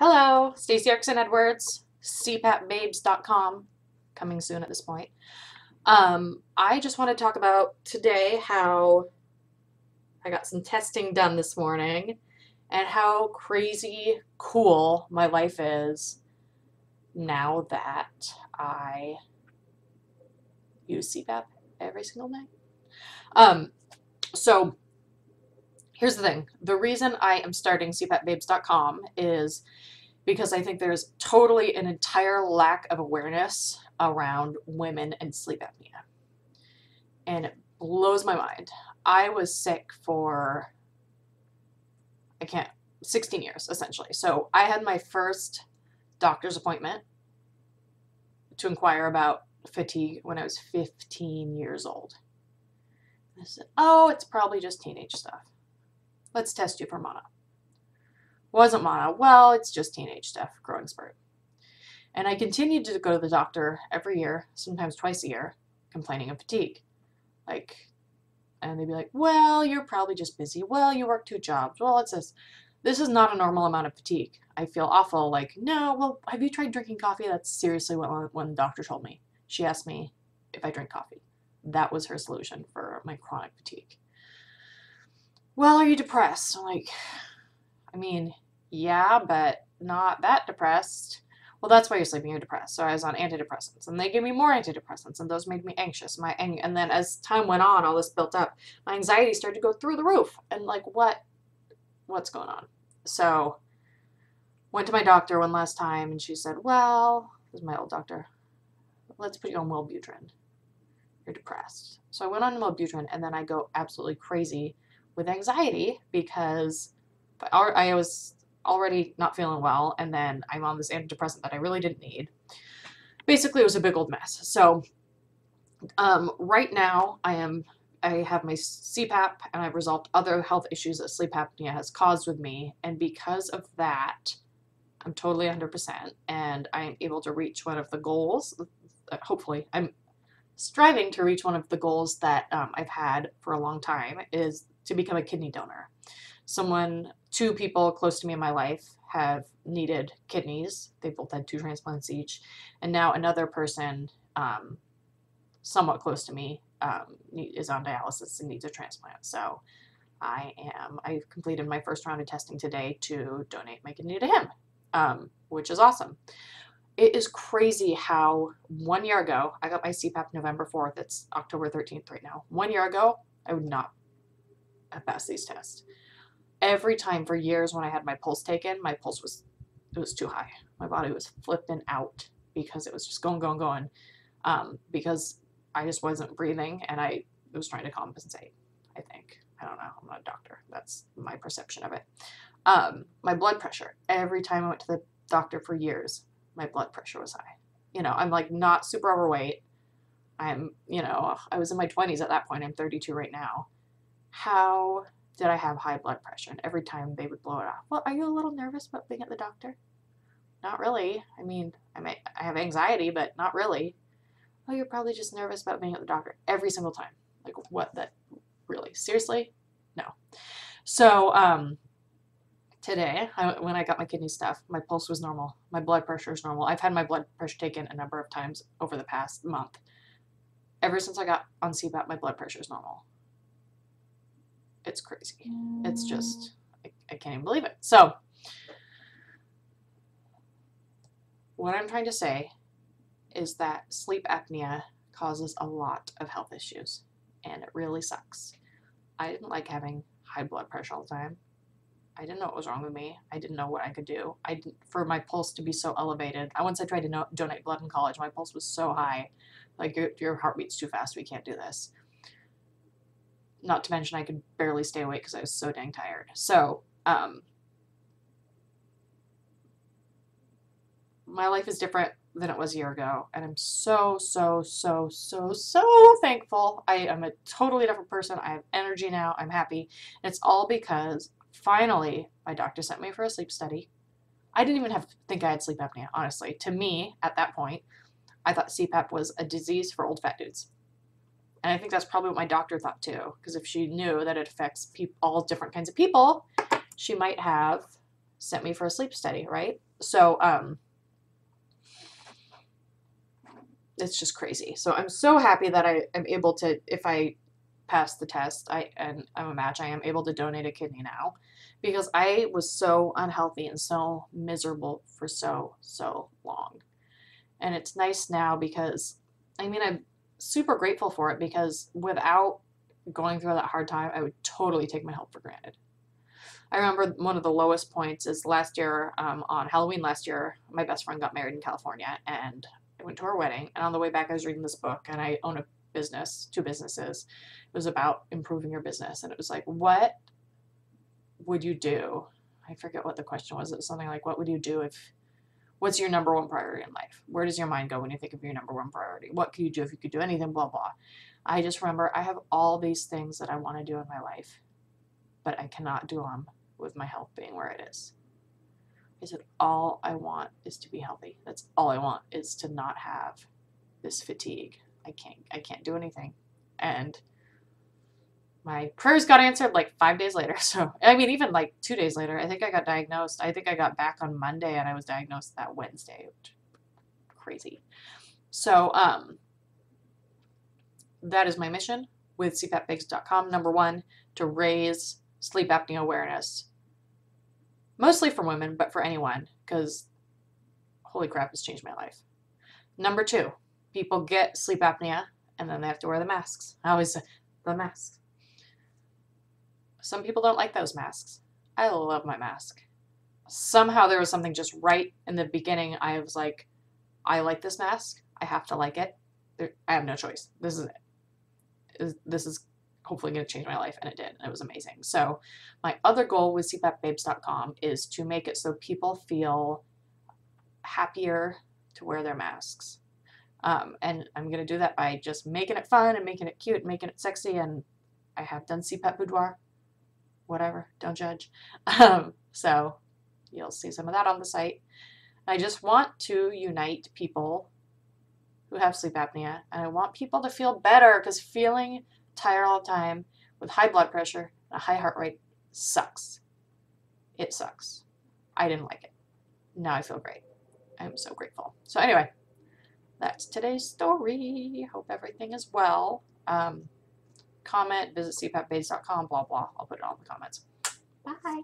Hello, Stacey Erickson Edwards, CPAPBabes.com, coming soon at this point. I just want to talk about today how I got some testing done this morning and how crazy cool my life is now that I use CPAP every single night. So here's the thing. The reason I am starting CPAPBabes.com is because I think there's totally an entire lack of awareness around women and sleep apnea. And it blows my mind. I was sick for, 16 years, essentially. So I had my first doctor's appointment to inquire about fatigue when I was 15 years old. I said, oh, it's probably just teenage stuff. Let's test you for mono. Wasn't mono. Well, it's just teenage stuff, growing spurt. And I continued to go to the doctor every year, sometimes twice a year, complaining of fatigue. And they'd be like, well, you're probably just busy. Well, you work 2 jobs. Well, it's this. This is not a normal amount of fatigue. I feel awful. Like, no, well, have you tried drinking coffee? That's seriously what one doctor told me. She asked me if I drink coffee. That was her solution for my chronic fatigue. Well, are you depressed? I'm like, yeah, but not that depressed. Well, that's why you're sleeping, you're depressed. So I was on antidepressants, and they gave me more antidepressants, and those made me anxious. And then as time went on, all this built up. My anxiety started to go through the roof, and like, what's going on? So went to my doctor one last time, and she said, well, this is my old doctor, let's put you on Wellbutrin. You're depressed. So I went on Wellbutrin, and then I go absolutely crazy with anxiety because I was already not feeling well, and then I'm on this antidepressant that I really didn't need. Basically, it was a big old mess. So right now I have my CPAP, and I've resolved other health issues that sleep apnea has caused with me, and because of that, I'm totally 100%, and I am able to reach one of the goals. Hopefully, I'm striving to reach one of the goals that I've had for a long time, is to become a kidney donor. 2 people close to me in my life have needed kidneys. They both had 2 transplants each. And now another person, somewhat close to me, is on dialysis and needs a transplant. So I've completed my first round of testing today to donate my kidney to him, which is awesome. It is crazy how 1 year ago, I got my CPAP November 4th. It's October 13th right now. 1 year ago, I would not have passed these tests. Every time for years when I had my pulse taken, my pulse was too high. My body was flipping out because it was just going, because I just wasn't breathing, and I was trying to compensate, I think. I don't know. I'm not a doctor. That's my perception of it. My blood pressure. Every time I went to the doctor for years, my blood pressure was high. I'm like not super overweight. I was in my 20s at that point. I'm 32 right now. How did I have high blood pressure? And every time they would blow it off. Well, are you a little nervous about being at the doctor? Not really. I have anxiety, but not really. Oh, you're probably just nervous about being at the doctor. Every single time. Like, what? That really? Seriously? No. So, today, when I got my kidney stuff, my pulse was normal. My blood pressure is normal. I've had my blood pressure taken a number of times over the past month. Ever since I got on CPAP, my blood pressure is normal. It's crazy. It's just, I can't even believe it. So, what I'm trying to say is that sleep apnea causes a lot of health issues, and it really sucks. I didn't like having high blood pressure all the time. I didn't know what was wrong with me. I didn't know what I could do. For my pulse to be so elevated. Once I tried to donate blood in college, my pulse was so high. Like, your heart beats too fast. We can't do this. Not to mention I could barely stay awake because I was so dang tired. So, my life is different than it was a year ago, and I'm so thankful. I am a totally different person. I have energy now. I'm happy. And it's all because finally my doctor sent me for a sleep study. I didn't even think I had sleep apnea, honestly. To me, at that point, I thought CPAP was a disease for old fat dudes. And I think that's probably what my doctor thought too, because if she knew that it affects all different kinds of people, she might have sent me for a sleep study, right? So, it's just crazy. So I'm so happy that I am able to, if I pass the test, and I'm a match, I am able to donate a kidney now, because I was so unhealthy and so miserable for so long. And it's nice now because, I mean, I'm super grateful for it, because without going through that hard time, I would totally take my health for granted. I remember one of the lowest points is last year, on Halloween last year, my best friend got married in California, and I went to her wedding. And on the way back, I was reading this book, and I own a business, two businesses. It was about improving your business, and it was like, what would you do? I forget what the question was. It was something like, what would you do if, what's your number one priority in life? Where does your mind go when you think of your number one priority? What could you do if you could do anything, blah, blah. I just remember I have all these things that I want to do in my life, but I cannot do them with my health being where it is. I said, all I want is to be healthy. That's all I want, is to not have this fatigue. I can't do anything. And my prayers got answered like 5 days later. So, I mean, even like 2 days later, I think I got diagnosed. I think I got back on Monday, and I was diagnosed that Wednesday. Crazy. So, that is my mission with CPAPXcom. Number one, to raise sleep apnea awareness, mostly for women, but for anyone, because holy crap, it's changed my life. Number two, people get sleep apnea and then they have to wear the masks. I always say the masks. Some people don't like those masks. I love my mask. Somehow there was something just right in the beginning. I was like, I like this mask. I have to like it. I have no choice. This is it. This is hopefully going to change my life, and it did, and it was amazing. So my other goal with CPAPBabes.com is to make it so people feel happier to wear their masks. And I'm going to do that by just making it fun and making it cute, making it sexy, and I have done CPAP boudoir, whatever, don't judge. So you'll see some of that on the site. I just want to unite people who have sleep apnea, and I want people to feel better, because feeling tired all the time with high blood pressure and a high heart rate sucks. It sucks. I didn't like it. Now I feel great. I'm so grateful. So anyway, that's today's story. Hope everything is well. Comment, visit cpapbabes.com, blah, blah. I'll put it all in the comments. Bye.